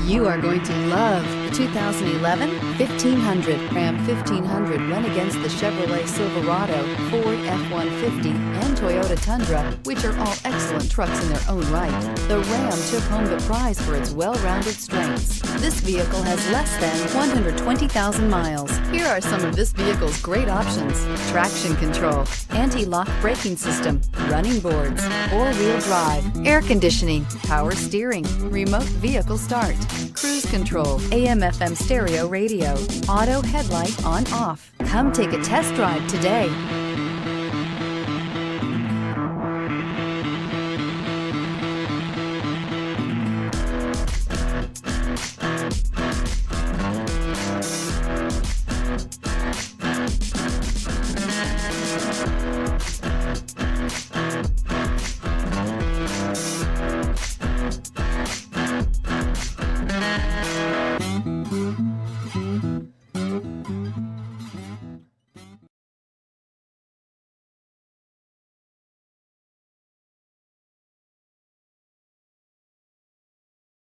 You are going to love the 2011 1500. Ram 1500 went against the Chevrolet Silverado, Ford F-150, and Toyota Tundra, which are all excellent trucks in their own right. The Ram took home the prize for its well-rounded strengths. This vehicle has less than 120,000 miles. Here are some of this vehicle's great options: traction control, anti-lock braking system, running boards, four-wheel drive, air conditioning, power steering, remote vehicle start, cruise control, AM/FM stereo radio, auto headlight on/off. Come take a test drive today.